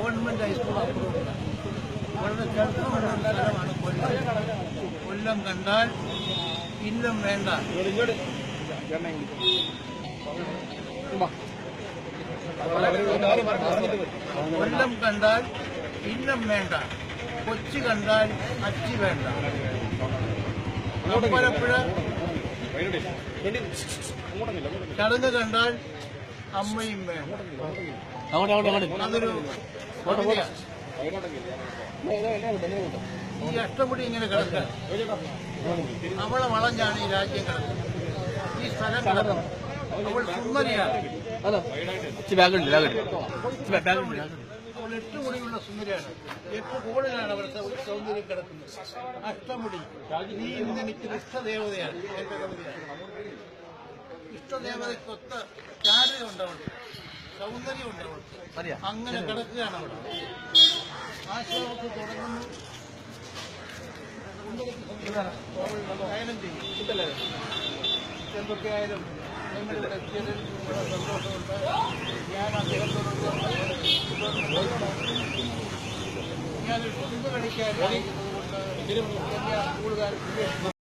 Government high school അപ്പുറമുണ്ട്. വളരെ ചരിത്രമുള്ള സ്ഥലമാണ് കൊല്ലം. കൊല്ലം കണ്ടാൽ ഇല്ലം വേണ്ട. കൊല്ലം കണ്ടാൽ ഇല്ലം വേണ്ട, കൊച്ചി കണ്ടാൽ അച്ചി വേണ്ട. അമ്പലപ്പുഴ ചടങ്ങ് കണ്ടാൽ അമ്മയും വേണ്ട. അതൊരു ഈ അഷ്ടമുടി ഇങ്ങനെ കിടക്കാൻ അവളെ വളഞ്ഞാണ് ഈ രാജ്യം കിടക്കുന്നത്, ഈ സ്ഥലം കിടക്കുന്നത്. അവൾ സുന്ദരിയാണ്. അവൾ 8 മുടിയുള്ള സുന്ദരിയാണ്. 8 കോടിലാണ് അവരുടെ സൗന്ദര്യം കിടക്കുന്നത്. അഷ്ടമുടി നീ ഇന്ന് എനിക്ക് ഇഷ്ടദേവതയാണ്. എന്റെ കവിതയാണ്. ഇഷ്ടദേവതയ്ക്കൊത്ത ചാരുതയുണ്ട് അവൾക്ക്, സൗന്ദര്യമുണ്ട് അവൾക്ക്. അങ്ങനെ കിടക്കുകയാണ് അവിടെ. ആശ്രമത്തിൽ തുടങ്ങുന്നു, ശയനം ചെയ്യും. എന്തൊക്കെയായാലും നിങ്ങളിവിടെ എത്തിയതിൽ സന്തോഷമുണ്ട്. ഞാൻ അദ്ദേഹത്തോട് ഞാനൊരു കുടുംബ കളിക്കാൻ കൂടുതൽ